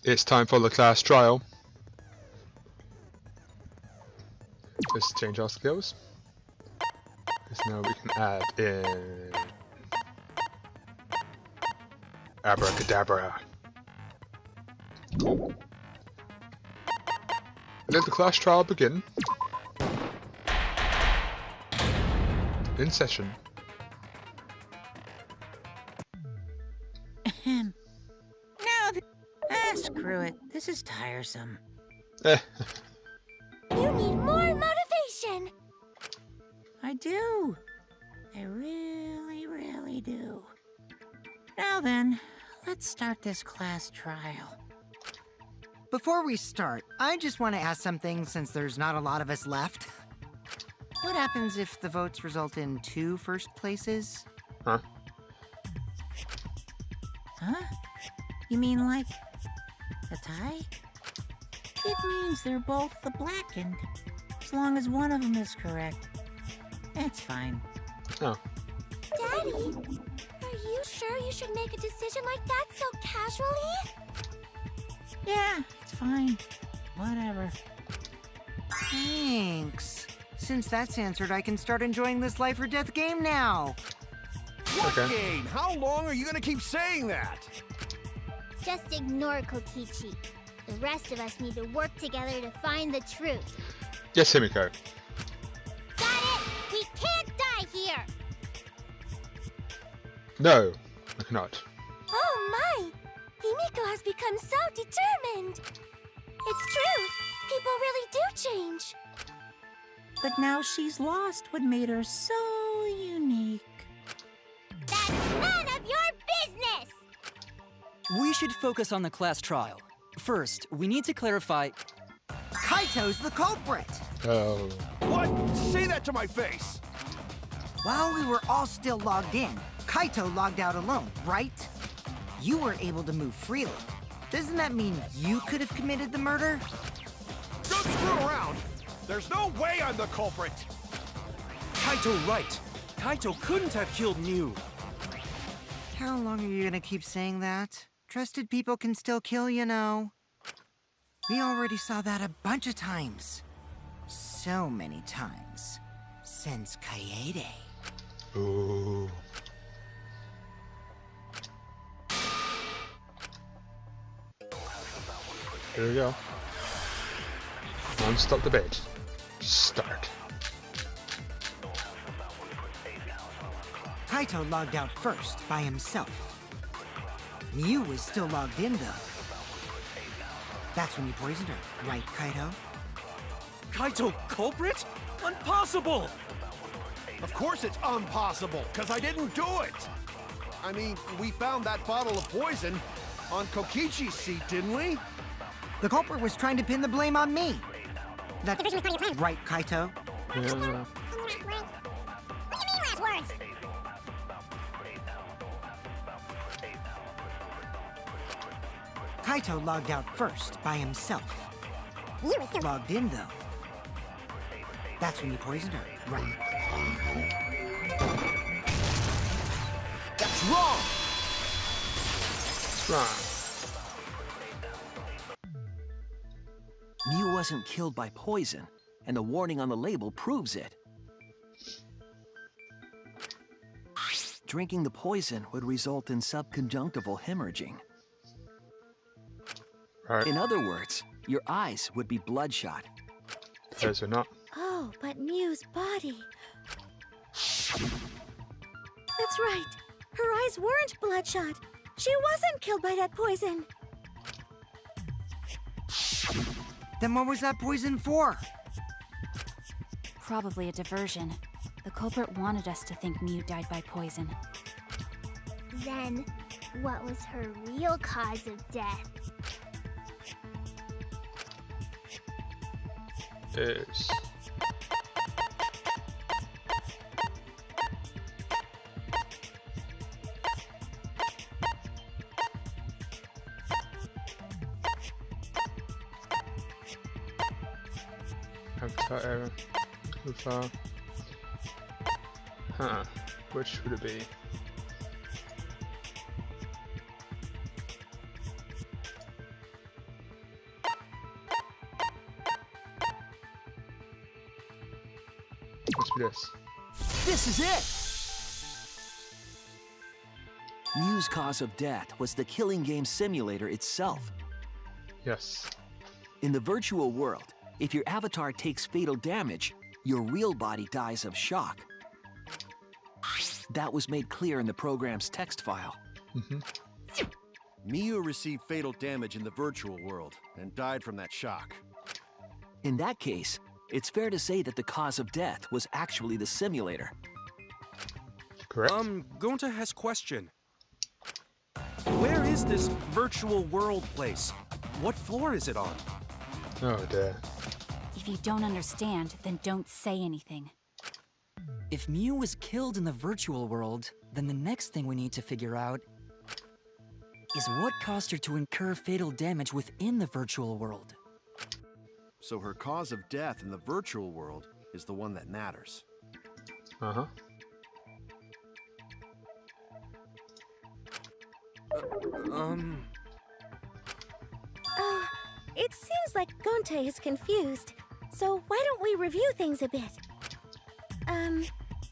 It's time for the class trial. Let's change our skills. Because now we can add in abracadabra. Let the class trial begin. In session. Screw it. This is tiresome. You need more motivation. I do. I really, really do. Now then, let's start this class trial. Before we start, I just want to ask something since there's not a lot of us left. What happens if the votes result in 2 first places? Huh? Huh? You mean like a tie? It means they're both the blackened. As long as one of them is correct. That's fine. Oh. Daddy, are you sure you should make a decision like that so casually? Yeah, it's fine. Whatever. Thanks. Since that's answered, I can start enjoying this life or death game now. What Okay. game? How long are you gonna keep saying that? Just ignore Kokichi. The rest of us need to work together to find the truth. Yes, Himiko. Got it? We can't die here! No, I cannot. Oh my! Himiko has become so determined! It's true! People really do change! But now she's lost what made her so unique. That's none of your business! We should focus on the class trial. First, we need to clarify... Kaito's the culprit! Oh. What? Say that to my face! While we were all still logged in, Kaito logged out alone, right? You were able to move freely. Doesn't that mean you could have committed the murder? Don't screw around! There's no way I'm the culprit! Kaito right. Kaito couldn't have killed Mew. How long are you gonna keep saying that? Trusted people can still kill, you know. We already saw that a bunch of times. So many times. Since Kaede. Ooh. Here we go. Non-stop debate. Start. Kaito logged out first, by himself. Mew was still logged in, though. That's when you poisoned her, right, Kaito? Kaito culprit? Impossible! Of course it's impossible, because I didn't do it! I mean, we found that bottle of poison on Kokichi's seat, didn't we? The culprit was trying to pin the blame on me. That's right, Kaito? Yeah. What do you mean last words? Kaito logged out first, by himself. You were still Logged in, though. That's when you poisoned her, right? That's wrong! Right. Mew wasn't killed by poison, and the warning on the label proves it. Drinking the poison would result in subconjunctival hemorrhaging. Right. In other words, your eyes would be bloodshot. Those are not. Oh, but Mew's body. That's right. Her eyes weren't bloodshot. She wasn't killed by that poison. Then what was that poison for? Probably a diversion. The culprit wanted us to think Mew died by poison. Then, what was her real cause of death? Is. Avatar error. Too far. Huh. Which would it be? Yes. This is it! Mew's cause of death was the killing game simulator itself. Yes. In the virtual world, if your avatar takes fatal damage, your real body dies of shock. That was made clear in the program's text file. Miu received fatal damage in the virtual world and died from that shock. In that case, it's fair to say that the cause of death was actually the simulator. Correct. Gonta has question. Where is this virtual world place? What floor is it on? Oh dear. If you don't understand, then don't say anything. If Mew was killed in the virtual world, then the next thing we need to figure out is what caused her to incur fatal damage within the virtual world. So her cause of death in the virtual world is the one that matters. Uh-huh. Oh, it seems like Gonte is confused. So why don't we review things a bit?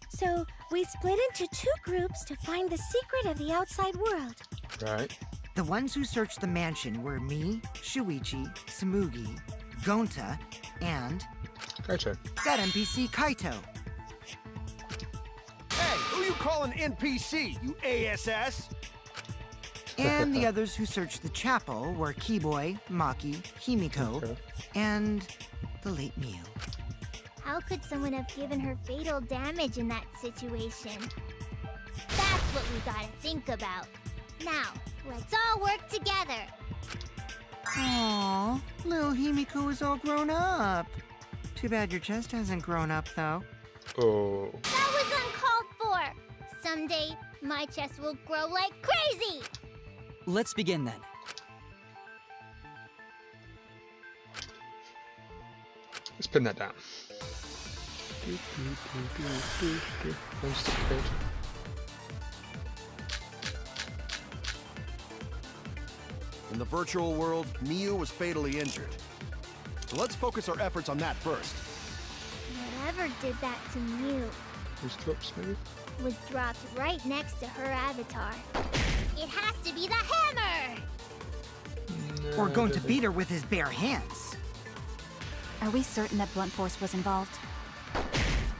So we split into 2 groups to find the secret of the outside world. Right. The ones who searched the mansion were me, Shuichi, Samugi, Gonta, and Gotcha. that NPC Kaito. Hey, who you calling NPC, you ASS? And the others who searched the chapel were Keyboy, Maki, Himiko, Okay. and the late Mew. How could someone have given her fatal damage in that situation? That's what we gotta think about. Now, let's all work together. Aww, little Himiko is all grown up. Too bad your chest hasn't grown up, though. Oh. That was uncalled for. Someday, my chest will grow like crazy. Let's begin then. Let's pin that down. Where's the page? In the virtual world, Miu was fatally injured. So let's focus our efforts on that first. Whatever did that to Mew These drops, maybe? was dropped right next to her avatar. It has to be the hammer! No, Or I going don't to think- beat her with his bare hands. Are we certain that blunt force was involved?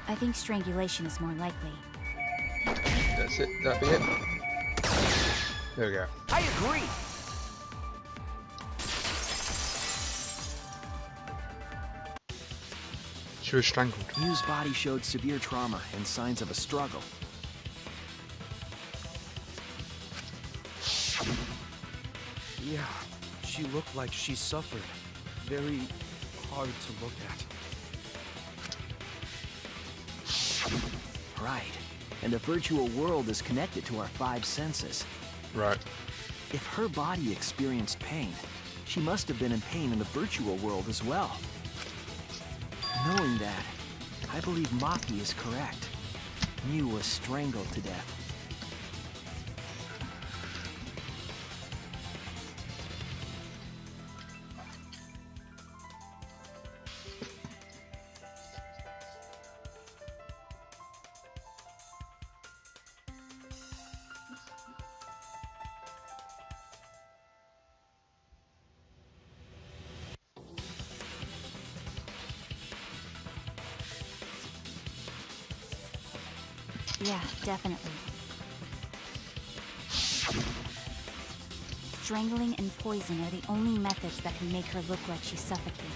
I think strangulation is more likely. That's it. That'd be it. There we go. I agree! She was strangled. Mew's body showed severe trauma and signs of a struggle. Yeah, she looked like she suffered. Very hard to look at. Right. And the virtual world is connected to our 5 senses. Right. If her body experienced pain, she must have been in pain in the virtual world as well. Knowing that, I believe Maki is correct. Mew was strangled to death. Yeah, definitely. Strangling and poison are the only methods that can make her look like she's suffocated.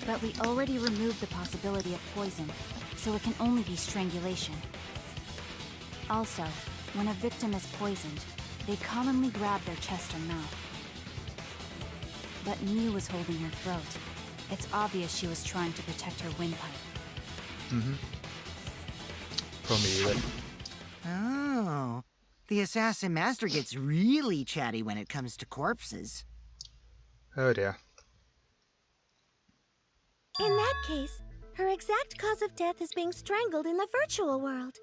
But we already removed the possibility of poison, so it can only be strangulation. Also, when a victim is poisoned, they commonly grab their chest or mouth. But Mew was holding her throat. It's obvious she was trying to protect her windpipe. Mm-hmm. Probably then. Oh, the Assassin Master gets really chatty when it comes to corpses. Oh dear. In that case, her exact cause of death is being strangled in the virtual world.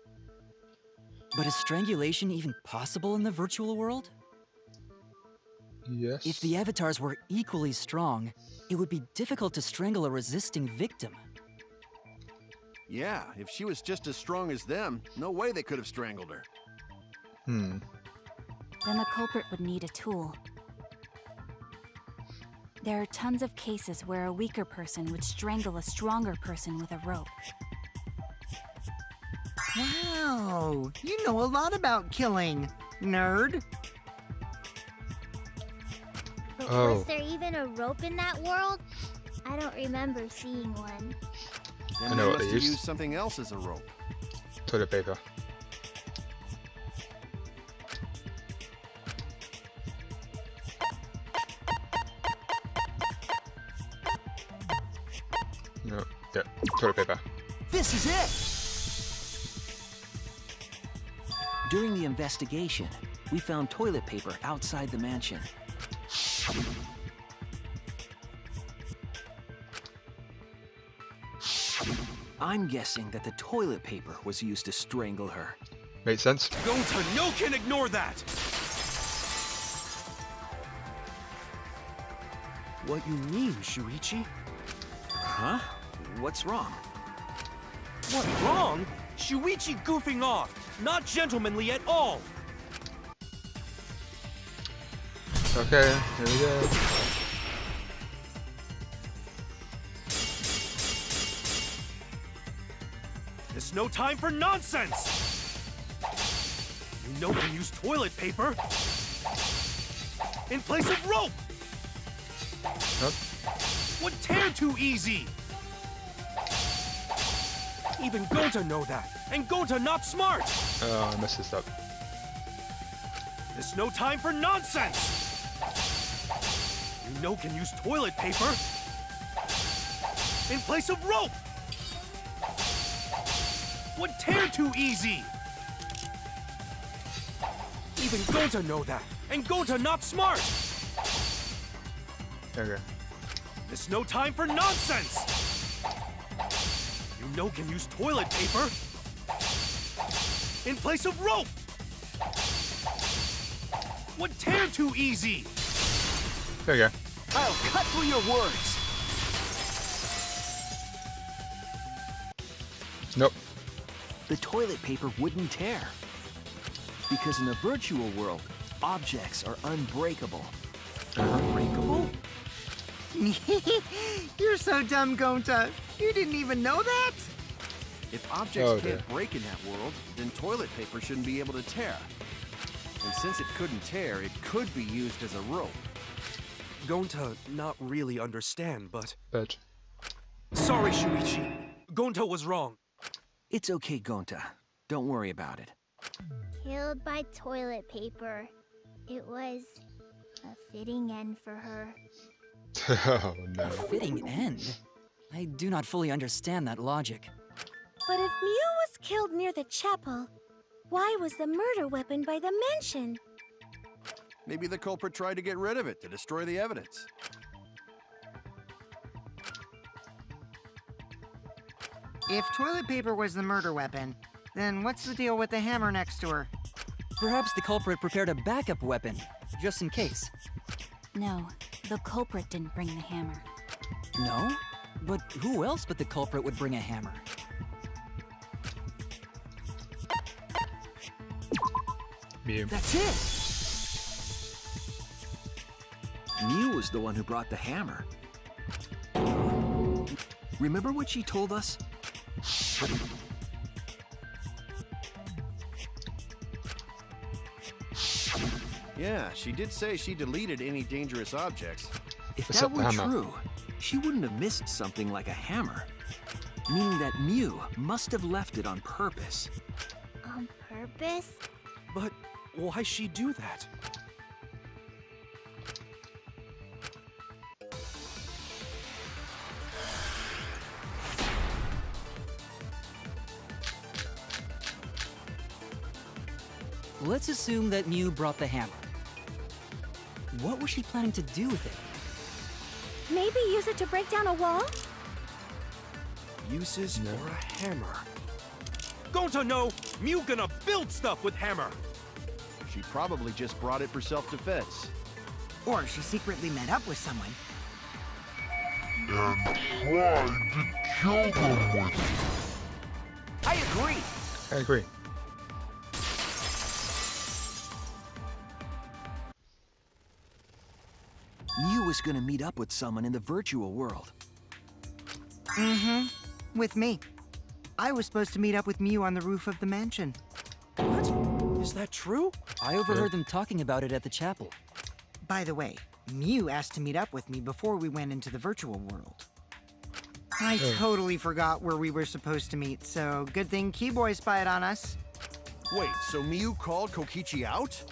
But is strangulation even possible in the virtual world? Yes. If the avatars were equally strong, it would be difficult to strangle a resisting victim. Yeah, if she was just as strong as them, no way they could have strangled her. Then the culprit would need a tool. There are tons of cases where a weaker person would strangle a stronger person with a rope. Wow, you know a lot about killing, nerd. But Oh. was there even a rope in that world? I don't remember seeing one. Then I know they what must they have used. used something else as a rope. Toilet paper. No, yeah, toilet paper. This is it! During the investigation, we found toilet paper outside the mansion. I'm guessing that the toilet paper was used to strangle her. Makes sense. Gonta, no can ignore that! What you mean, Shuichi? Huh? What's wrong? What wrong? Shuichi goofing off! Not gentlemanly at all! Okay, here we go. It's no time for nonsense! You know you use toilet paper in place of rope! Nope. Would tear too easy! Even Gonta know that, and Gonta not smart! Oh, I messed this up. There's no time for nonsense! You know can use toilet paper in place of rope! Would tear too easy! Even Gonta know that, and Gonta not smart! Okay. There's no time for nonsense! You know can use toilet paper in place of rope! Would tear too easy! There you go. I'll cut through your words! Nope. The toilet paper wouldn't tear. Because in the virtual world, objects are unbreakable. Unbreakable? You're so dumb, Gonta. You didn't even know that? If objects Oh, can't dear. break in that world, then toilet paper shouldn't be able to tear. And since it couldn't tear, it could be used as a rope. Gonta not really understand, but... Bitch. Sorry, Shuichi. Gonta was wrong. It's okay, Gonta. Don't worry about it. Killed by toilet paper. It was a fitting end for her. Oh no. A fitting end? I do not fully understand that logic. But if Mew was killed near the chapel, why was the murder weapon by the mansion? Maybe the culprit tried to get rid of it to destroy the evidence. If toilet paper was the murder weapon, then what's the deal with the hammer next to her? Perhaps the culprit prepared a backup weapon, just in case. No, the culprit didn't bring the hammer. No? But who else but the culprit would bring a hammer? Mew. That's it! Mew was the one who brought the hammer. Remember what she told us? Yeah, she did say she deleted any dangerous objects. If What's that up, were hammer? true, she wouldn't have missed something like a hammer. Meaning that Mew must have left it on purpose. On purpose? But why she do that? Let's assume that Mew brought the hammer. What was she planning to do with it? Maybe use it to break down a wall? Uses for a hammer. Gonta no! Mew gonna build stuff with hammer! She probably just brought it for self-defense. Or she secretly met up with someone. And tried to kill them with it. agree. I agree. Mew was gonna meet up with someone in the virtual world. Mm-hmm. With me. I was supposed to meet up with Mew on the roof of the mansion. What? Is that true? I overheard them talking about it at the chapel. By the way, Mew asked to meet up with me before we went into the virtual world. I totally forgot where we were supposed to meet, so good thing Keyboy spied on us. Wait, so Miu called Kokichi out?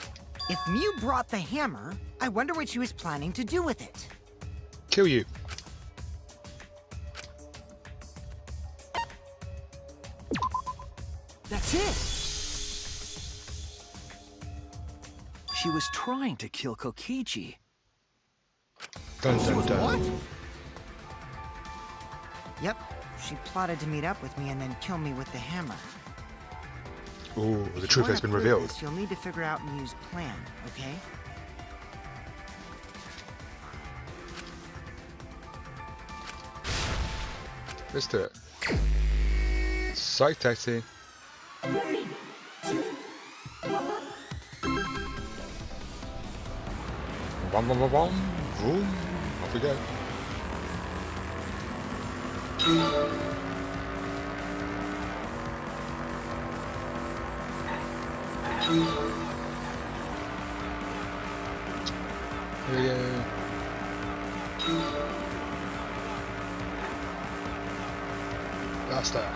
If Mew brought the hammer, I wonder what she was planning to do with it. Kill you. That's it! She was trying to kill Kokichi. Dun dun dun. What? Yep, she plotted to meet up with me and then kill me with the hammer. Ooh, If the you truth wanna has been prove revealed. this, you'll need to figure out Mew's plan, okay? Let's do it. Psych taxi. Bum, bum, bum, bum. Vroom. Off we go. Here we go. Blaster.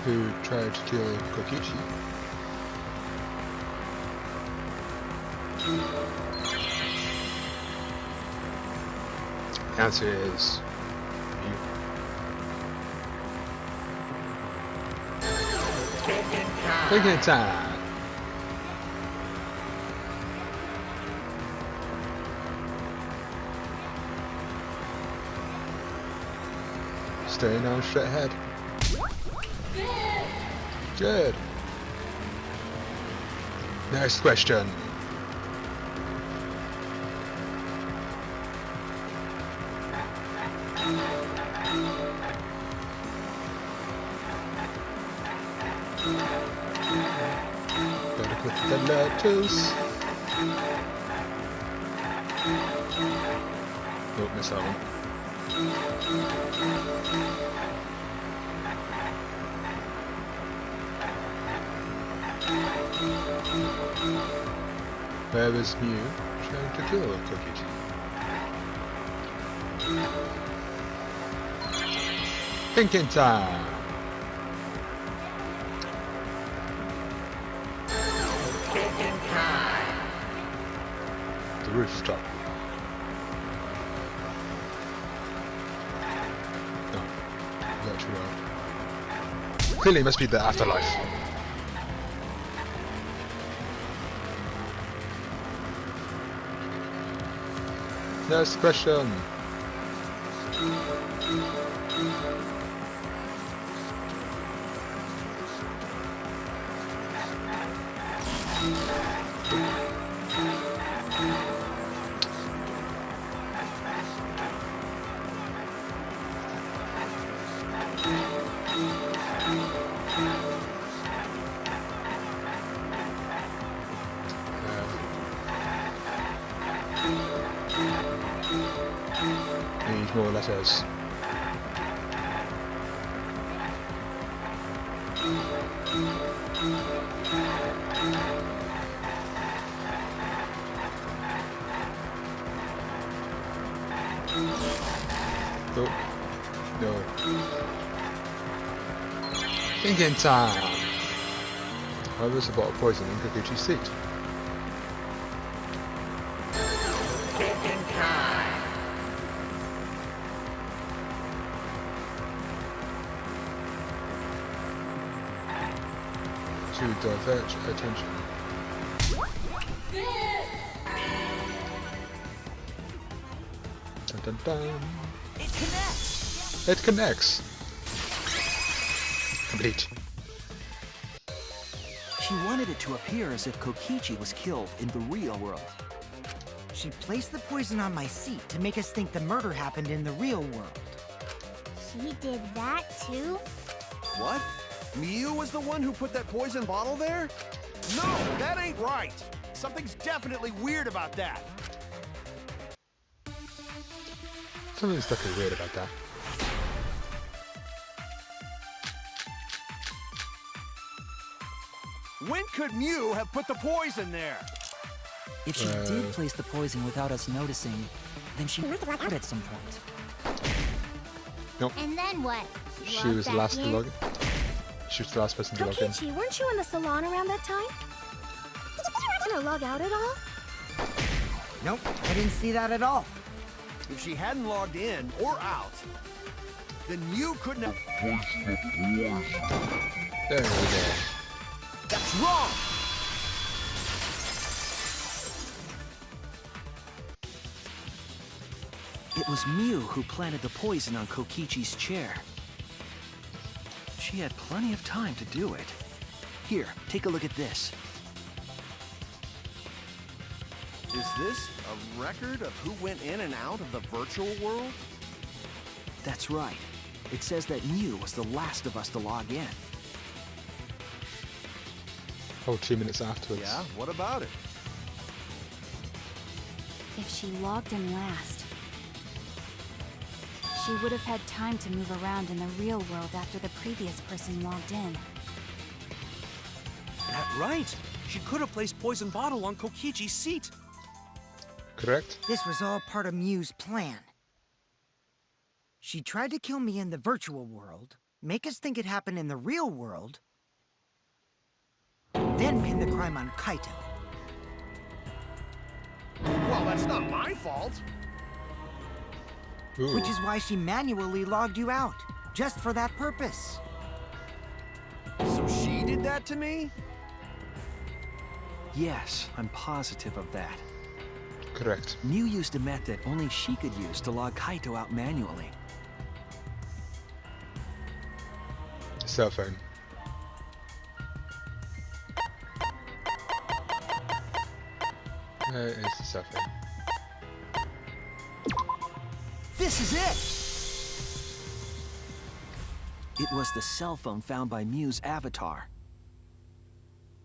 Who tried to kill Kokichi? The answer is you. Thinking time. Staying on straight ahead. Good. Next question. Gotta click the letters. Nope, miss that one. Where was Mew trying to kill Kokichi? Thinking time! The rooftop. No, virtual world. Clearly it must be the afterlife. Next question. Need more letters. Oh, no. Thinking time. Why was a bottle of poison in Kokichi's seat? to divert attention. Dun, dun, dun. It connects! It connects. Complete. She wanted it to appear as if Kokichi was killed in the real world. She placed the poison on my seat to make us think the murder happened in the real world. She did that too? What? Miu was the one who put that poison bottle there? No, that ain't right. Something's definitely weird about that. Something's definitely weird about that. When could Miu have put the poison there? If she did place the poison without us noticing, then she must have out at some point. Nope. And then what? She was the last to log in. She was the last person to log in. Kokichi, weren't you in the salon around that time? Did you log out at all? Nope, I didn't see that at all. If she hadn't logged in or out, then you couldn't have... There we go. That's wrong! It was Miu who planted the poison on Kokichi's chair. She had plenty of time to do it. Here, take a look at this. Is this a record of who went in and out of the virtual world? That's right. It says that Miu was the last of us to log in. Oh, 2 minutes afterwards. Yeah, what about it? If she logged in last, she would have had time to move around in the real world after the previous person logged in. That's right. She could have placed poison bottle on Kokichi's seat. Correct? This was all part of Miu's plan. She tried to kill me in the virtual world, make us think it happened in the real world, then pin the crime on Kaito. Well, that's not my fault. Ooh. Which is why she manually logged you out, just for that purpose. So she did that to me? Yes, I'm positive of that. Correct. Miu used a method only she could use to log Kaito out manually. Cell phone. Where is the cell phone? This is it! It was the cell phone found by Miu's avatar.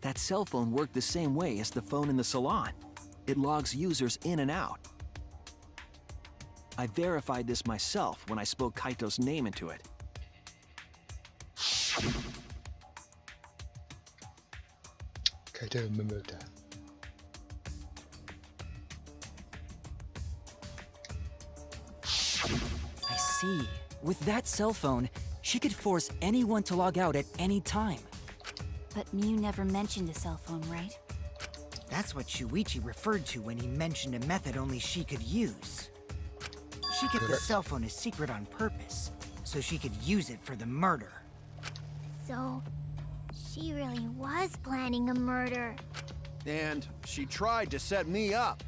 That cell phone worked the same way as the phone in the salon. It logs users in and out. I verified this myself when I spoke Kaito's name into it. Kaito Momota. I see. With that cell phone, she could force anyone to log out at any time. But Miu never mentioned a cell phone, right? That's what Shuichi referred to when he mentioned a method only she could use. She kept the cell phone a secret on purpose, so she could use it for the murder. So, she really was planning a murder. And she tried to set me up.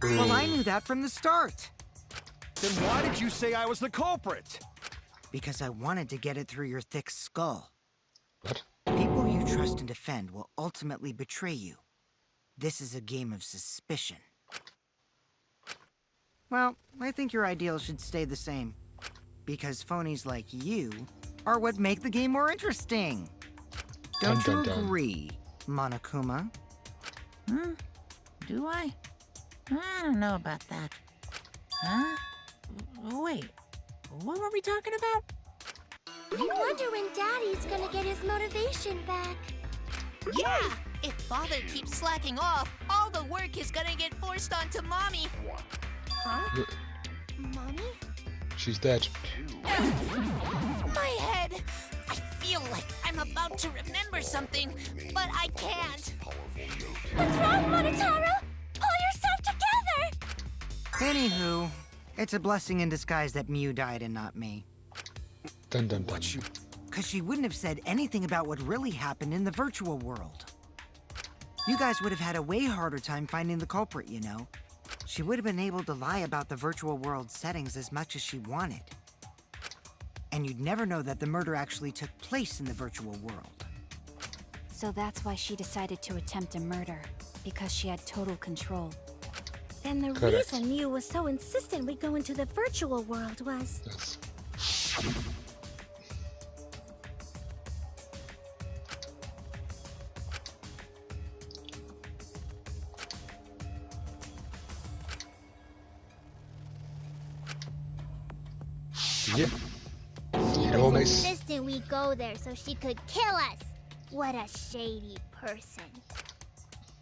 Well, I knew that from the start. Then why did you say I was the culprit? Because I wanted to get it through your thick skull. What? People you trust and defend will ultimately betray you. This is a game of suspicion. Well, I think your ideals should stay the same. Because phonies like you are what make the game more interesting. Don't Dun, you dun, dun. agree, Monokuma? Do I? I don't know about that. Huh? Wait, what were we talking about? I wonder when Daddy's gonna get his motivation back. Yeah! If Father keeps slacking off, all the work is gonna get forced onto Mommy. Huh? Mommy? She's dead. My head! I feel like I'm about to remember something, but I can't. What's wrong, Monotaro? Pull yourself together! Anywho, it's a blessing in disguise that Miu died and not me. Dun dun dun. What you because she wouldn't have said anything about what really happened in the virtual world. You guys would have had a way harder time finding the culprit, you know. She would have been able to lie about the virtual world settings as much as she wanted. And you'd never know that the murder actually took place in the virtual world. So that's why she decided to attempt a murder, because she had total control. Then the Correct. reason Mew was so insistent we go into the virtual world was... Yes. Yeah. She It all was makes insistent we go there so she could kill us. What a shady person.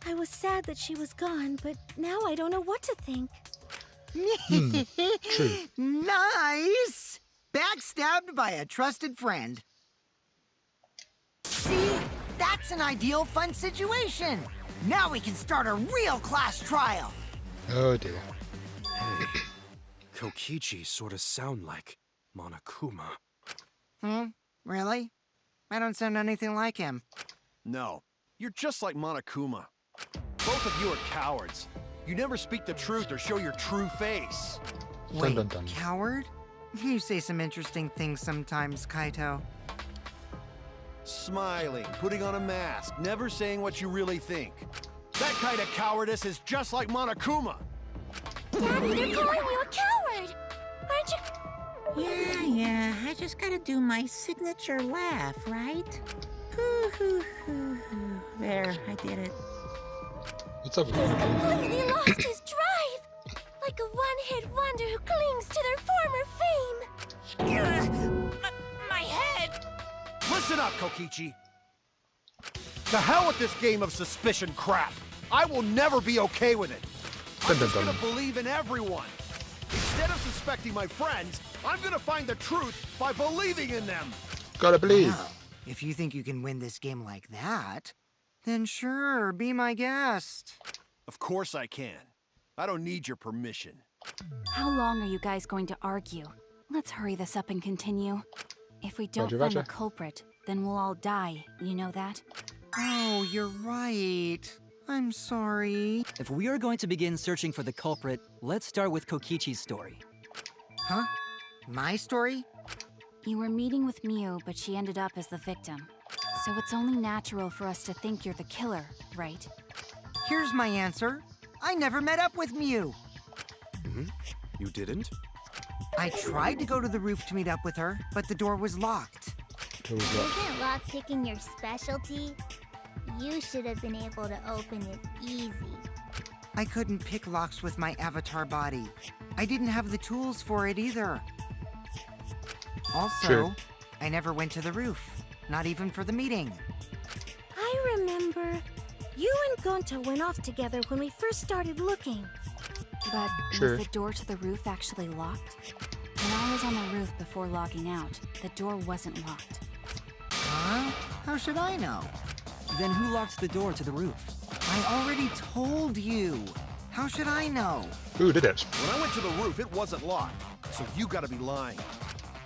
I was sad that she was gone, but now I don't know what to think. true. Nice! Backstabbed by a trusted friend. See? That's an ideal fun situation. Now we can start a real class trial. Oh dear. Hey, Kokichi sort of sound like Monokuma. Really? I don't sound anything like him. No, you're just like Monokuma. Both of you are cowards. You never speak the truth or show your true face. Wait, dun, dun. coward? You say some interesting things sometimes, Kaito. Smiling, putting on a mask, never saying what you really think. That kind of cowardice is just like Monokuma. Daddy, they're calling you a coward! Aren't you? Yeah, I just gotta do my signature laugh, right? Hoo, hoo, hoo, hoo. There, I did it. What's up? He's completely lost his drive! Like a one-hit wonder who clings to their former fame. My head! Listen up, Kokichi. To hell with this game of suspicion crap. I will never be okay with it. I'm just gonna believe in everyone. Instead of suspecting my friends, I'm gonna find the truth by believing in them. Gotta believe. Well, if you think you can win this game like that, then sure, be my guest. Of course I can. I don't need your permission. How long are you guys going to argue? Let's hurry this up and continue. If we don't Roger, find the roger. culprit, then we'll all die, you know that? Oh, you're right. I'm sorry. If we are going to begin searching for the culprit, let's start with Kokichi's story. Huh? My story? You were meeting with Mew, but she ended up as the victim. So it's only natural for us to think you're the killer, right? Here's my answer. I never met up with Mew. You didn't? I tried to go to the roof to meet up with her, but the door was locked. Isn't lockpicking your specialty? You should have been able to open it easy. I couldn't pick locks with my avatar body. I didn't have the tools for it either. Also, True. I never went to the roof, not even for the meeting. I remember you and Gonta went off together when we first started looking. But Sure. was the door to the roof actually locked? When I was on the roof before logging out, the door wasn't locked. Huh? How should I know? Then who locked the door to the roof? I already told you. How should I know? Who did it? When I went to the roof, it wasn't locked. So you gotta be lying.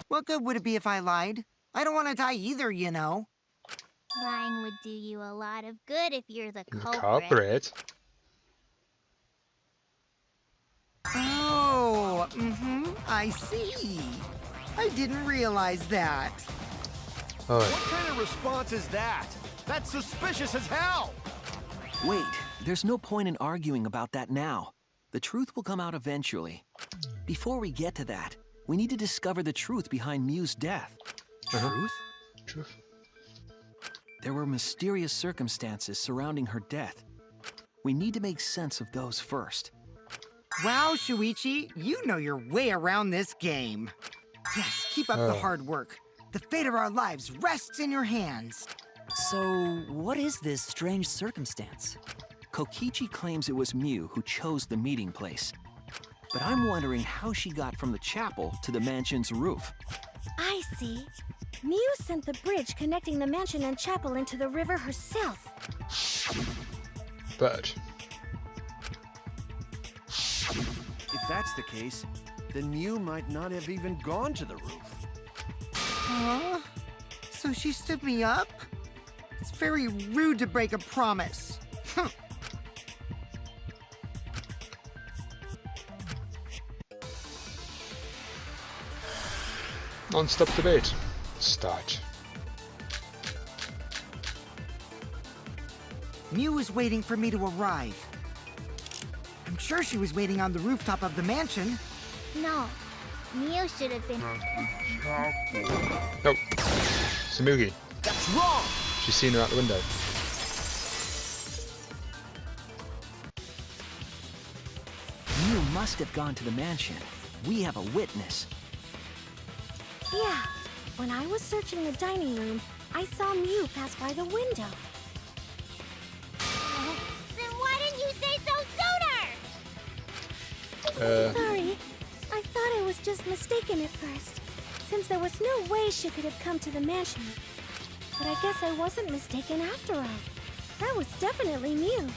What good would it be if I lied? I don't want to die either, you know. Lying would do you a lot of good if you're the The culprit. culprit. Oh, I see. I didn't realize that. Oh, What kind of response is that? That's suspicious as hell! Wait, there's no point in arguing about that now. The truth will come out eventually. Before we get to that, we need to discover the truth behind Mew's death. Truth? truth. There were mysterious circumstances surrounding her death. We need to make sense of those first. Wow, Shuichi, you know your way around this game. Yes, keep up the Oh. hard work. The fate of our lives rests in your hands. So, what is this strange circumstance? Kokichi claims it was Mew who chose the meeting place. But I'm wondering how she got from the chapel to the mansion's roof. I see. Mew sent the bridge connecting the mansion and chapel into the river herself. But If that's the case, then Mew might not have even gone to the roof. Huh? So she stood me up? It's very rude to break a promise. Non-stop debate. Start. Mew was waiting for me to arrive. I'm sure she was waiting on the rooftop of the mansion. No, Mew should have been. No. Samugi. That's wrong! She's seen her out the window. Mew must have gone to the mansion. We have a witness. Yeah, when I was searching the dining room, I saw Mew pass by the window. Then why didn't you say so sooner? Sorry, I thought I was just mistaken at first, since there was no way she could have come to the mansion. But I guess I wasn't mistaken after all. That was definitely Mew.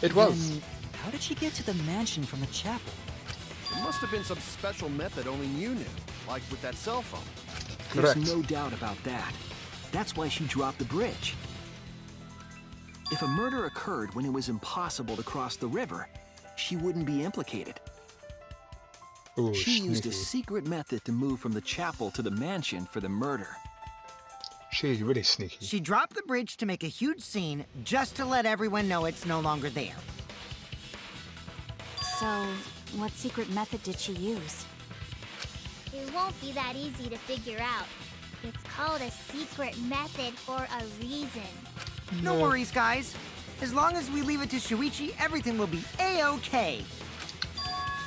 It was. Then how did she get to the mansion from the chapel? It must have been some special method only you knew, like with that cell phone. Correct. There's no doubt about that. That's why she dropped the bridge. If a murder occurred when it was impossible to cross the river, she wouldn't be implicated. Ooh, She used a sneaky. secret method to move from the chapel to the mansion for the murder. She's really sneaky. She dropped the bridge to make a huge scene just to let everyone know it's no longer there. So, what secret method did she use? It won't be that easy to figure out. It's called a secret method for a reason. No worries, guys. As long as we leave it to Shuichi, everything will be A-okay.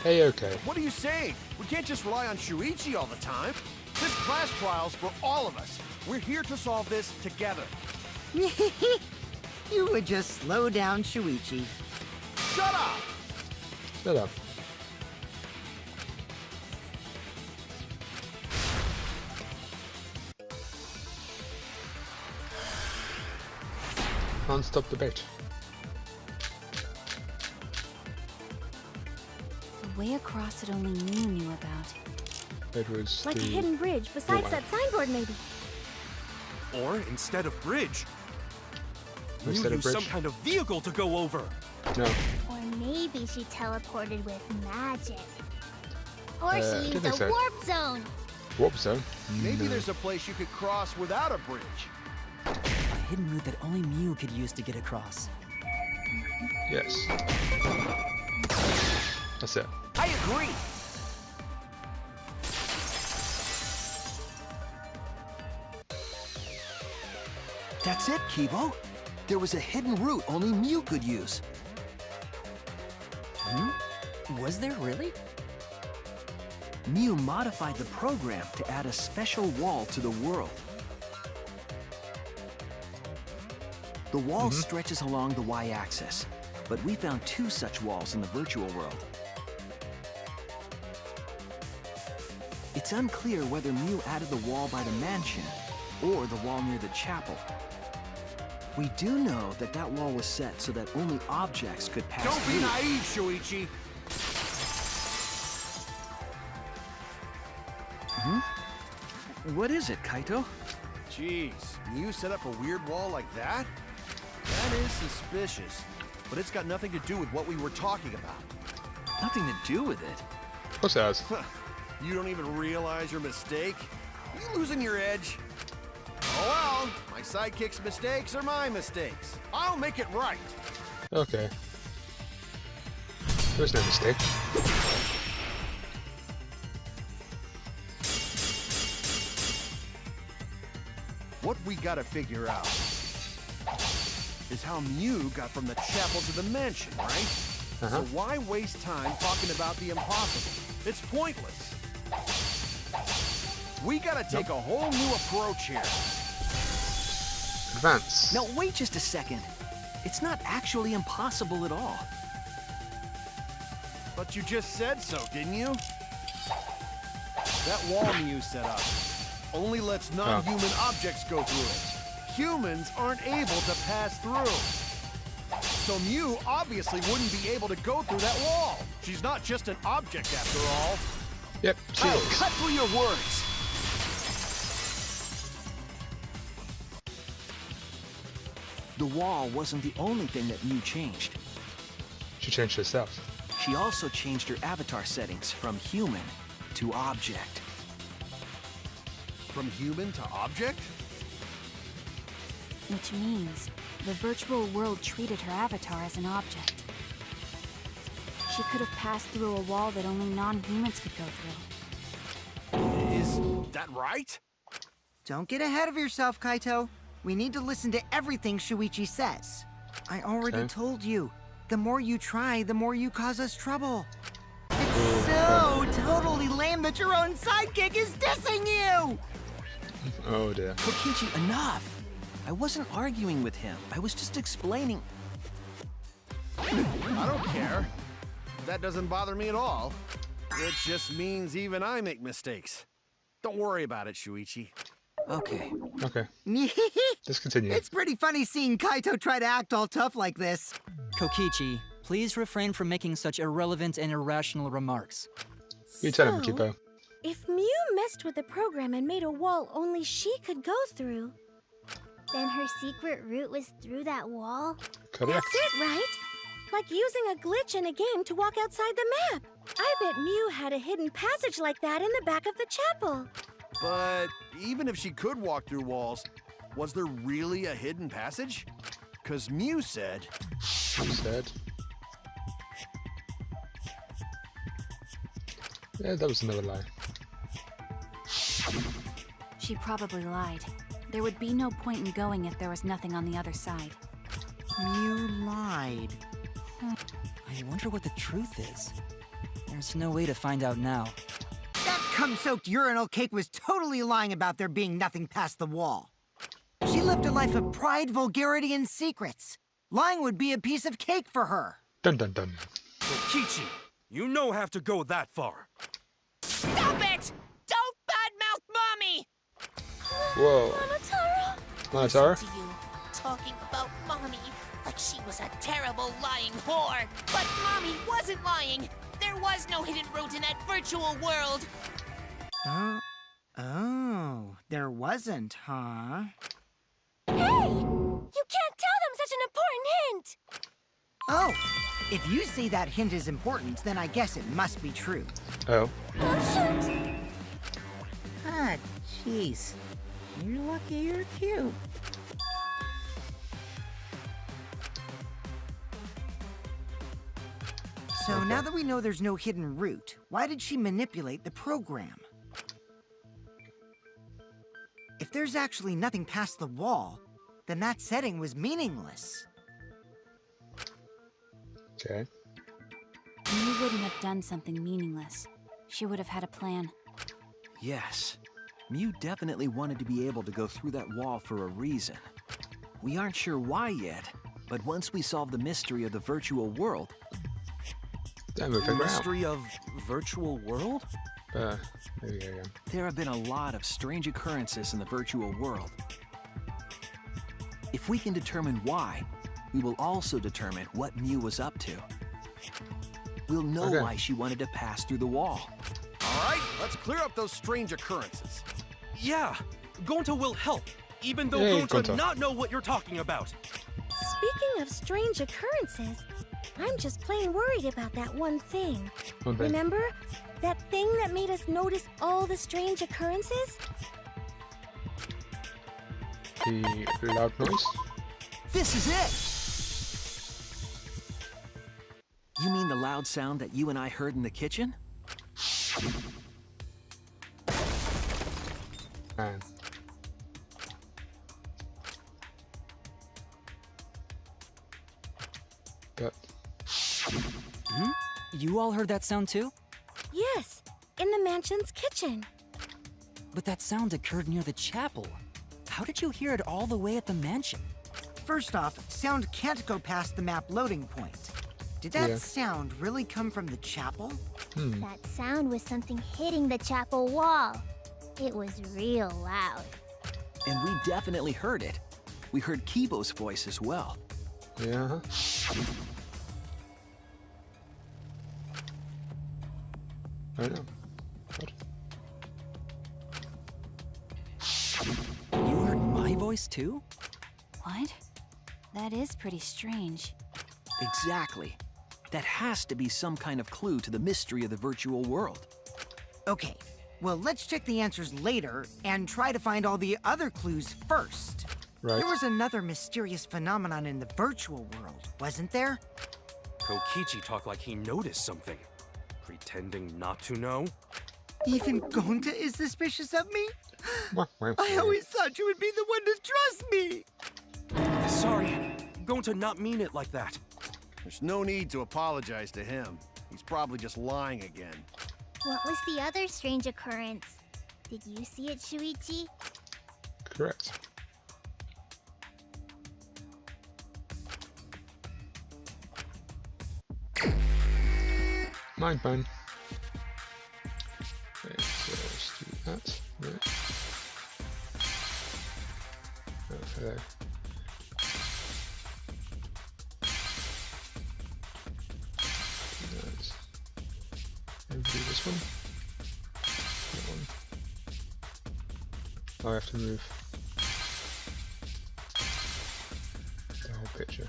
Hey, okay. What are you saying? We can't just rely on Shuichi all the time. This class trial's for all of us. We're here to solve this together. You would just slow down Shuichi. Shut up! Shut up. Non-stop debate. The way across that only Mew knew about. It was Like the... a hidden bridge besides wow. that signboard, maybe. Or instead of bridge, you Instead of use some bridge? kind of vehicle to go over. No. Or maybe she teleported with magic. Or I she don't used think a so. warp zone. Warp zone? Maybe No. there's a place you could cross without a bridge. A hidden route that only Mew could use to get across. Yes. That's it. I agree. That's it, Kibo. There was a hidden route only Mew could use. Was there really? Mew modified the program to add a special wall to the world. The wall stretches along the y-axis, but we found 2 such walls in the virtual world. It's unclear whether Mew added the wall by the mansion or the wall near the chapel. We do know that that wall was set so that only objects could pass Don't through. be naive, Shuichi. What is it, Kaito? Jeez, you set up a weird wall like that? That is suspicious. But it's got nothing to do with what we were talking about. Nothing to do with it. Of course it has. Huh. You don't even realize your mistake? You losing your edge? Oh well, my sidekick's mistakes are my mistakes. I'll make it right. Okay. There was no mistake. What we gotta figure out is how Mew got from the chapel to the mansion, right? So why waste time talking about the impossible? It's pointless. We gotta take a whole new approach here. Advance. Now, wait just a second. It's not actually impossible at all. But you just said so, didn't you? That wall Mew set up only lets non-human objects go through it. Humans aren't able to pass through. So Mew obviously wouldn't be able to go through that wall. She's not just an object after all. Yep, she I'll is. cut through your words. The wall wasn't the only thing that Mew changed. She changed herself. She also changed her avatar settings from human to object. From human to object? Which means the virtual world treated her avatar as an object. She could have passed through a wall that only non-humans could go through. Is that right? Don't get ahead of yourself, Kaito. We need to listen to everything Shuichi says. I already told you. The more you try, the more you cause us trouble. It's so totally lame that your own sidekick is dissing you! Oh dear. Kokichi, enough! I wasn't arguing with him. I was just explaining. I don't care. That doesn't bother me at all. It just means even I make mistakes. Don't worry about it, Shuichi. Okay. Okay. Let's continue. It's pretty funny seeing Kaito try to act all tough like this. Kokichi, please refrain from making such irrelevant and irrational remarks. You tell him, Kipo. If Mew messed with the program and made a wall only she could go through, Then her secret route was through that wall? Correct. that's it, right? Like using a glitch in a game to walk outside the map. I bet Mew had a hidden passage like that in the back of the chapel. But even if she could walk through walls, was there really a hidden passage? 'Cause Mew said... She said. Yeah, that was another lie. She probably lied. There would be no point in going if there was nothing on the other side. Mew lied. I wonder what the truth is. There's no way to find out now. That cum-soaked urinal cake was totally lying about there being nothing past the wall. She lived a life of pride, vulgarity, and secrets. Lying would be a piece of cake for her. Dun dun dun. Kokichi, you no have to go that far. Stop it! Don't badmouth Mommy! Whoa. Monotaro? Listen to you, talking about Mommy like she was a terrible lying whore. But Mommy wasn't lying. There was no hidden route in that virtual world. Oh, there wasn't, huh? Hey! You can't tell them such an important hint! Oh, if you say that hint is important, then I guess it must be true. Oh. Oh, shoot! Ah, jeez. You're lucky you're cute. So now that we know there's no hidden route, why did she manipulate the program? If there's actually nothing past the wall, then that setting was meaningless. Okay. Mew wouldn't have done something meaningless. She would have had a plan. Yes. Mew definitely wanted to be able to go through that wall for a reason. We aren't sure why yet, but once we solve the mystery of the virtual world... Then we'll figure it out. Mystery of virtual world? There you go. There have been a lot of strange occurrences in the virtual world. If we can determine why, we will also determine what Mew was up to. We'll know why she wanted to pass through the wall. All right, let's clear up those strange occurrences. Yeah, Gonta will help, even though Yay, Gonta Gonta. not know what you're talking about. Speaking of strange occurrences, I'm just plain worried about that one thing. One thing. Remember? That thing that made us notice all the strange occurrences? The loud noise? This is it! You mean the loud sound that you and I heard in the kitchen? Man. But You all heard that sound too? Yes, in the mansion's kitchen. But that sound occurred near the chapel. How did you hear it all the way at the mansion? First off, sound can't go past the map loading point. Did that sound really come from the chapel? That sound was something hitting the chapel wall. It was real loud. And we definitely heard it. We heard Kibo's voice as well. yeah. I know. What? You heard my voice too? What? That is pretty strange. Exactly. That has to be some kind of clue to the mystery of the virtual world. Okay, well, let's check the answers later and try to find all the other clues first. Right. There was another mysterious phenomenon in the virtual world, wasn't there? Kokichi talked like he noticed something. Pretending not to know? Even Gonta is suspicious of me? Wah, wah, I wah. always thought you would be the one to trust me! Sorry, going to not mean it like that. There's no need to apologize to him. He's probably just lying again. What was the other strange occurrence? Did you see it, Shuichi? Correct. Mind bone. Okay, so let's do that. Right. Oh, hello. Right. And do this one. That one. Oh, I have to move the whole picture.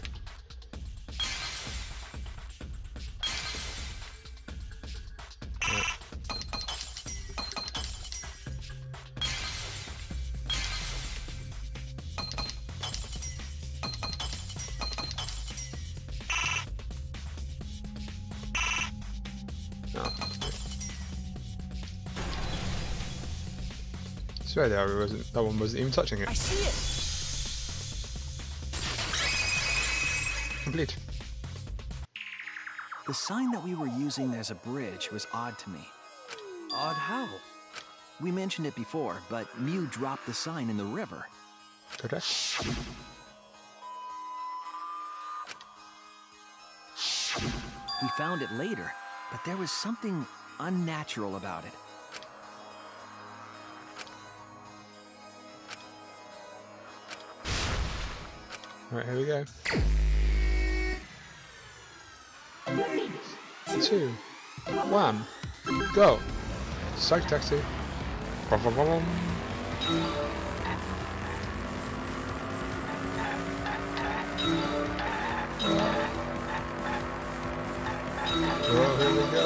I swear that one wasn't even touching it. I see it! Complete. The sign that we were using as a bridge was odd to me. Odd how? We mentioned it before, but Mew dropped the sign in the river. Correct. We found it later, but there was something unnatural about it. Right, here we go. 2, 1, go! Psych taxi. Bum, bum, bum, bum. Oh, here we go.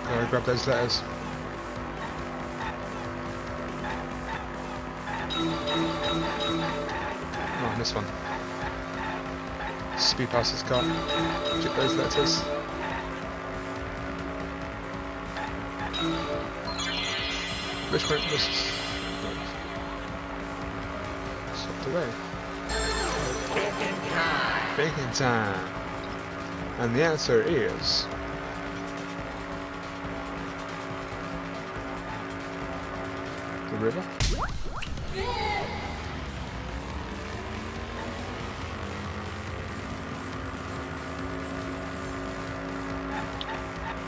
Gotta grab those letters. Oh, I missed one. Speed past this car. Get those letters. Which one? This. Swept away. Baking time. And the answer is. The river?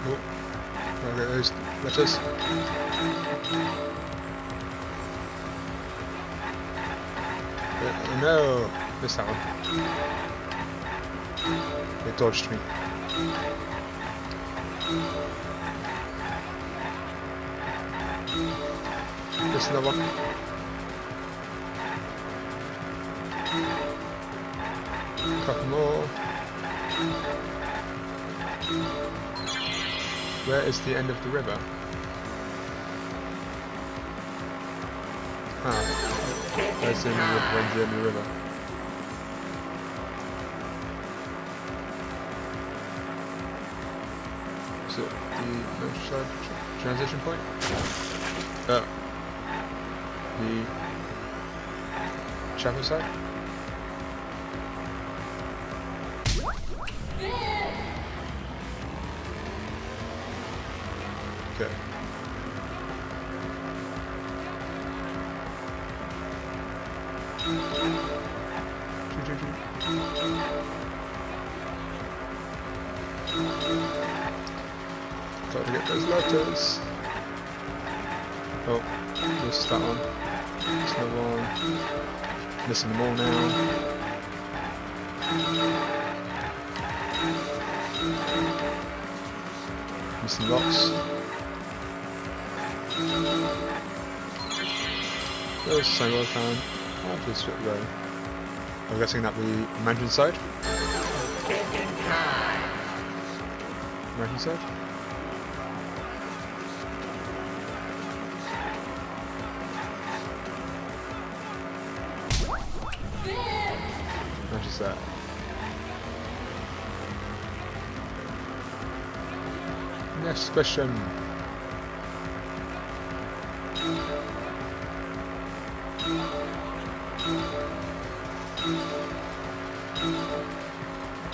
Oh, I'll get those letters. No, missed that one. They dodged me. Missed another one. Couple more. Where is the end of the river? Ah, there's the end of the river. Is it the transition point? Oh. The chapel side? Okay. Got to get those letters. Oh, missed that one. Missed another one. Missing them all now. Missing lots. There's the same old town. Oh, just straight away. I'm guessing that the mansion side? Mansion side? Mansion side. Next question.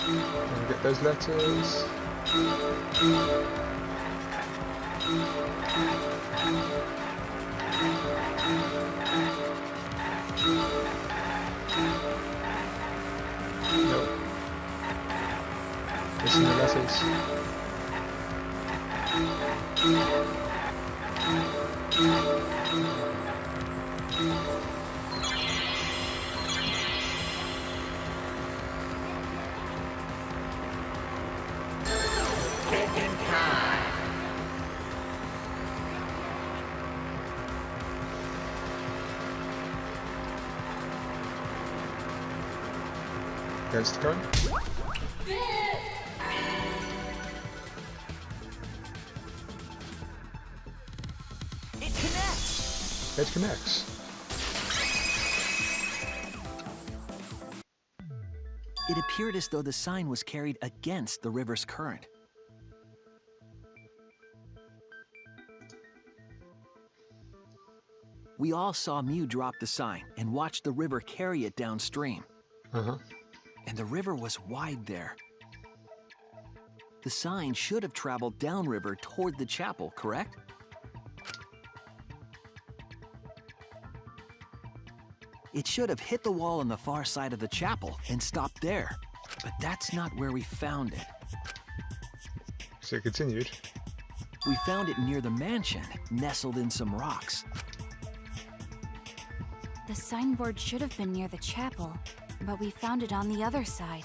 Gonna get those letters. Nope. Missing the letters. Against the current. It connects! It connects. It appeared as though the sign was carried against the river's current. We all saw Mew drop the sign and watch the river carry it downstream. Uh-huh. And the river was wide there. The sign should have traveled downriver toward the chapel, correct? It should have hit the wall on the far side of the chapel and stopped there. But that's not where we found it. So it continued. We found it near the mansion, nestled in some rocks. The signboard should have been near the chapel, but we found it on the other side.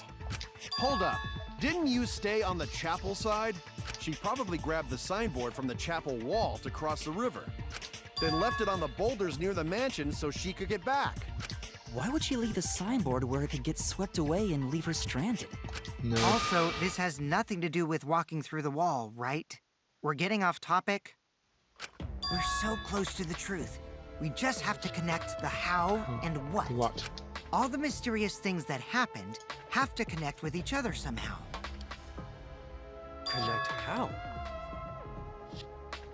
Hold up. Didn't you stay on the chapel side? She probably grabbed the signboard from the chapel wall to cross the river, then left it on the boulders near the mansion so she could get back. Why would she leave the signboard where it could get swept away and leave her stranded? No. Also, this has nothing to do with walking through the wall, right? We're getting off topic. We're so close to the truth. We just have to connect the how and what. What? All the mysterious things that happened have to connect with each other somehow. Connect how?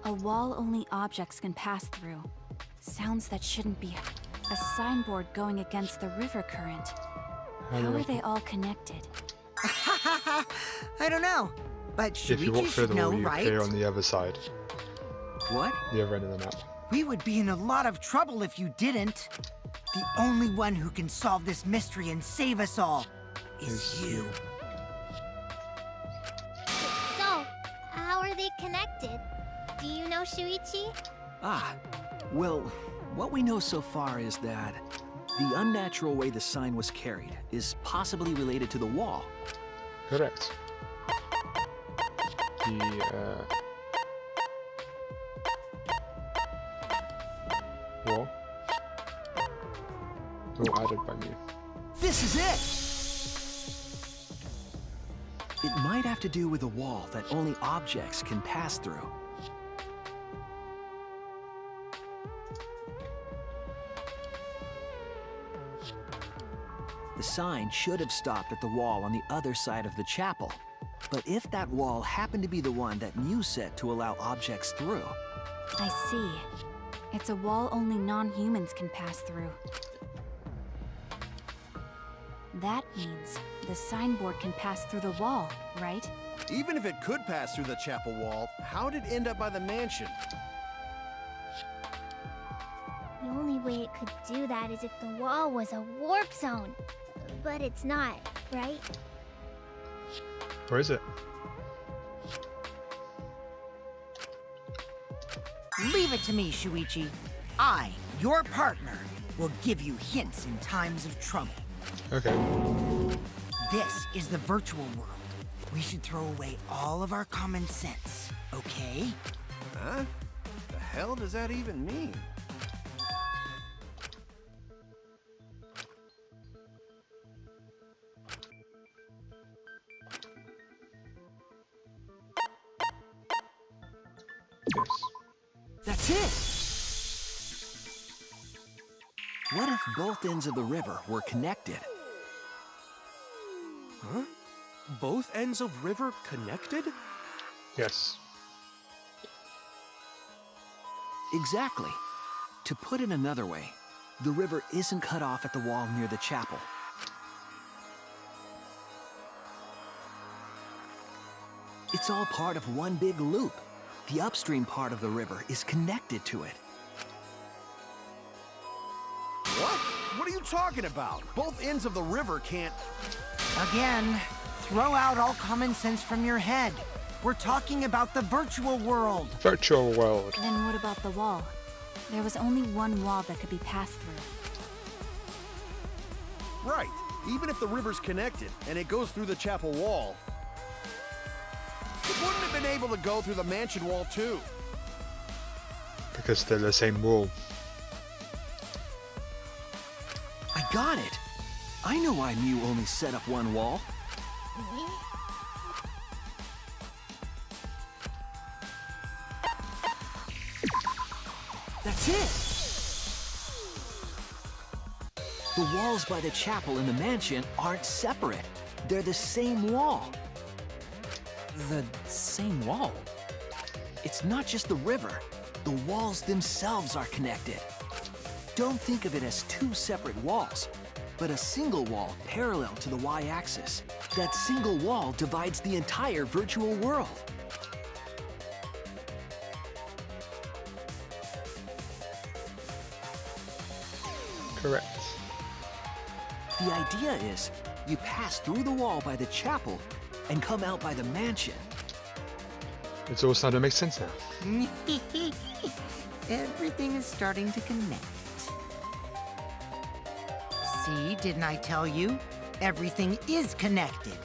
A wall only objects can pass through. Sounds that shouldn't be. A signboard going against the river current. How are they all connected? I don't know, but If you walk Shuichi through should the know, wall, you right? appear on the other side. What? The other end of the map. We would be in a lot of trouble if you didn't. The only one who can solve this mystery and save us all is you. So, how are they connected? Do you know, Shuichi? Ah, well, what we know so far is that the unnatural way the sign was carried is possibly related to the wall. Correct. The wall. Oh, added by me. This is it! It might have to do with a wall that only objects can pass through. The sign should have stopped at the wall on the other side of the chapel. But if that wall happened to be the one that Mew set to allow objects through, I see. It's a wall only non-humans can pass through. That means the signboard can pass through the wall, right? Even if it could pass through the chapel wall, how'd it end up by the mansion? The only way it could do that is if the wall was a warp zone. But it's not, right? Where is it? Leave it to me, Shuichi. I, your partner, will give you hints in times of trouble. Okay. This is the virtual world. We should throw away all of our common sense, okay? Huh? The hell does that even mean? Yes. That's it! What if both ends of the river were connected? Huh? Both ends of river connected? Yes. Exactly. To put it another way, the river isn't cut off at the wall near the chapel. It's all part of one big loop. The upstream part of the river is connected to it. What? What are you talking about? Both ends of the river can't... Again, throw out all common sense from your head. We're talking about the virtual world. Virtual world. Then what about the wall? There was only one wall that could be passed through. Right. Even if the river's connected and it goes through the chapel wall, it wouldn't have been able to go through the mansion wall too. Because they're the same wall. I got it! I know why Mew only set up one wall. That's it! The walls by the chapel and the mansion aren't separate. They're the same wall. The same wall? It's not just the river. The walls themselves are connected. Don't think of it as two separate walls, but a single wall parallel to the y-axis. That single wall divides the entire virtual world. Correct. The idea is, you pass through the wall by the chapel and come out by the mansion. It's all starting to make sense now. Everything is starting to connect. See, didn't I tell you? Everything is connected.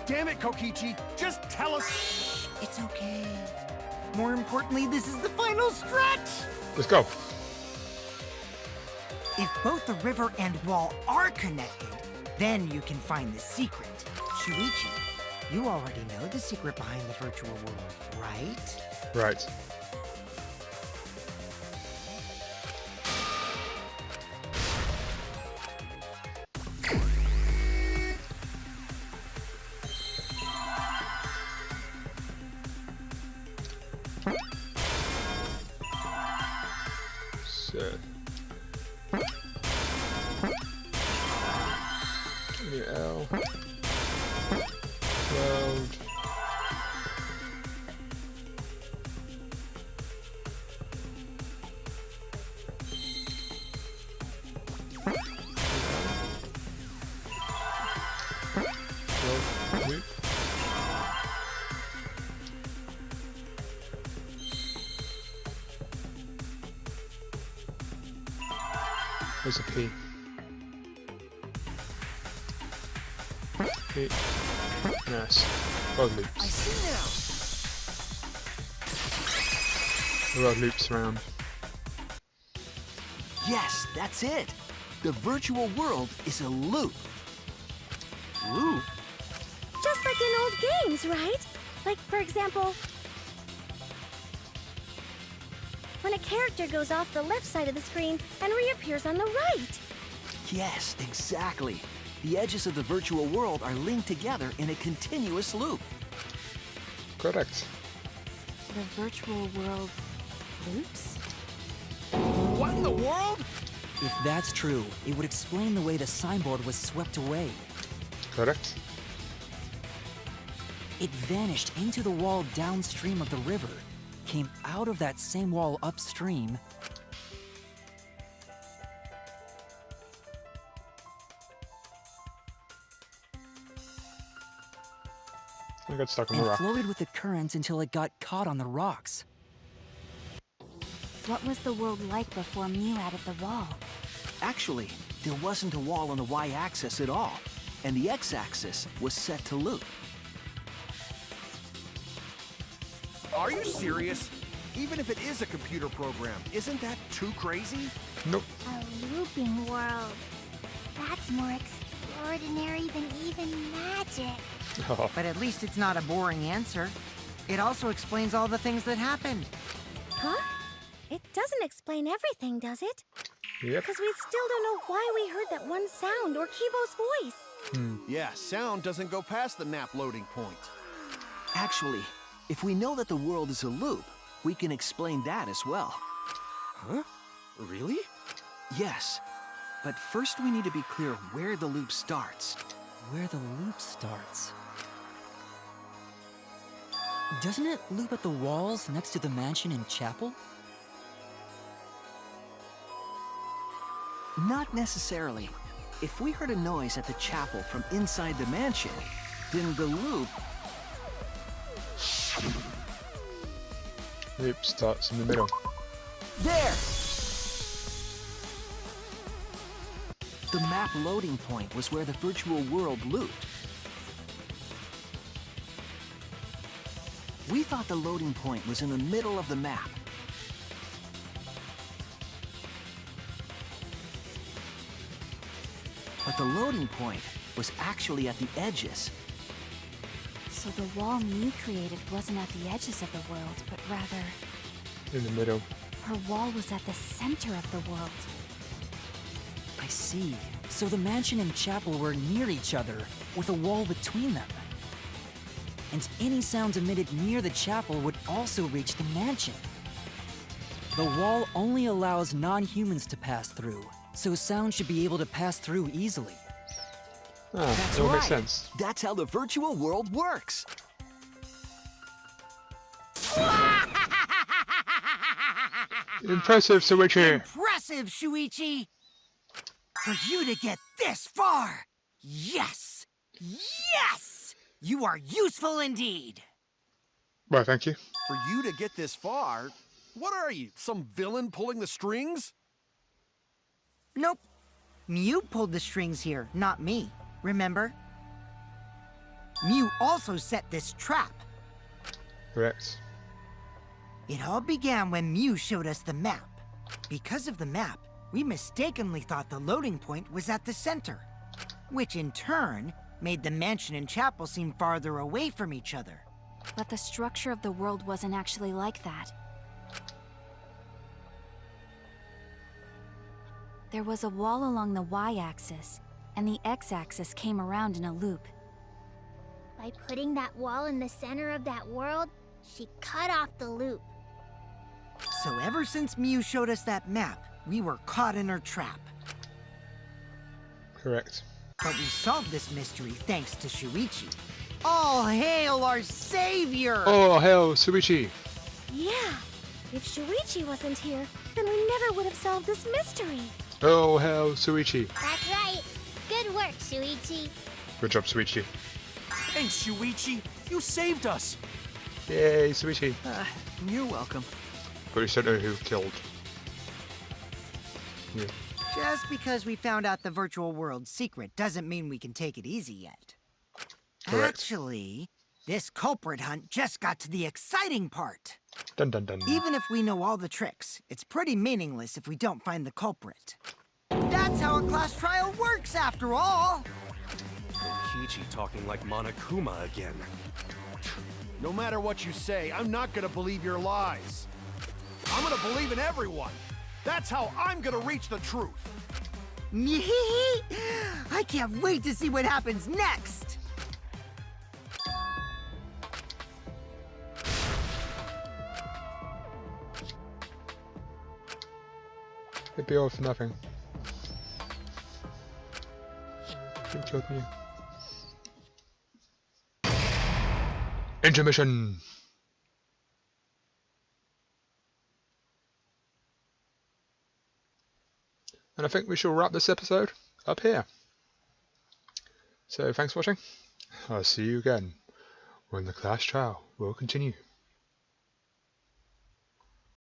Damn it, Kokichi! Just tell us... It's okay. More importantly, this is the final stretch! Let's go. If both the river and wall are connected, then you can find the secret. Shuichi, you already know the secret behind the virtual world, right? Right. So. L. World. Loop. There's a P. P. Nice. Road I loops. see The road loops around. Yes, that's it. The virtual world is a loop. now. Loop? Just like in old games, right? Like, for example, when a character goes off the left side of the screen and reappears on the right. Yes, exactly. The edges of the virtual world are linked together in a continuous loop. Correct. The virtual world loops? What in the world? If that's true, it would explain the way the signboard was swept away. Correct. It vanished into the wall downstream of the river, came out of that same wall upstream, I got stuck on the and rock. floated with the current until it got caught on the rocks. What was the world like before Mew added the wall? Actually, there wasn't a wall on the y-axis at all, and the x-axis was set to loop. Are you serious? Even if it is a computer program, isn't that too crazy? Nope. A looping world. That's more extraordinary than even magic. Oh, But at least it's not a boring answer. It also explains all the things that happened. Huh? It doesn't explain everything, does it? Yep. Because we still don't know why we heard that one sound or Kibo's voice. Yeah, sound doesn't go past the map loading point. Actually, if we know that the world is a loop, we can explain that as well. Huh? Really? Yes. But first we need to be clear where the loop starts. Where the loop starts. Doesn't it loop at the walls next to the mansion and chapel? Not necessarily. If we heard a noise at the chapel from inside the mansion, then the loop... Loop starts in the middle. There! The map loading point was where the virtual world looped. We thought the loading point was in the middle of the map. But the loading point was actually at the edges. So the wall Mew created wasn't at the edges of the world, but rather, In the middle. her wall was at the center of the world. I see. So the mansion and chapel were near each other, with a wall between them. And any sounds emitted near the chapel would also reach the mansion. The wall only allows non-humans to pass through, so sound should be able to pass through easily. Ah, That's it all right. makes sense. That's how the virtual world works. Impressive, Shuichi. Impressive, Shuichi! For you to get this far! Yes! Yes! You are useful indeed! Well, thank you. For you to get this far, what are you, some villain pulling the strings? Nope. Mew pulled the strings here, not me. Remember? Mew also set this trap. Correct. It all began when Mew showed us the map. Because of the map, we mistakenly thought the loading point was at the center, which in turn made the mansion and chapel seem farther away from each other. But the structure of the world wasn't actually like that. There was a wall along the y-axis, and the x-axis came around in a loop. By putting that wall in the center of that world, she cut off the loop. So ever since Mew showed us that map, we were caught in her trap. Correct. But we solved this mystery thanks to Shuichi. All hail our savior! Oh, hail, Shuichi. Yeah. If Shuichi wasn't here, then we never would have solved this mystery. Oh, hail, Shuichi. That's right. Good work, Shuichi. Good job, Shuichi. Thanks, Shuichi. You saved us. Yay, Shuichi. You're welcome. But you don't know who killed. Yeah. Just because we found out the virtual world's secret doesn't mean we can take it easy yet. Correct. Actually, this culprit hunt just got to the exciting part. Dun dun dun. Even if we know all the tricks, it's pretty meaningless if we don't find the culprit. That's how a class trial works, after all! Kokichi talking like Monokuma again. No matter what you say, I'm not gonna believe your lies. I'm gonna believe in everyone. That's how I'm gonna reach the truth. I can't wait to see what happens next! It'd be all for nothing. You killed me. Intermission! And I think we shall wrap this episode up here. So thanks for watching. I'll see you again when the class trial will continue.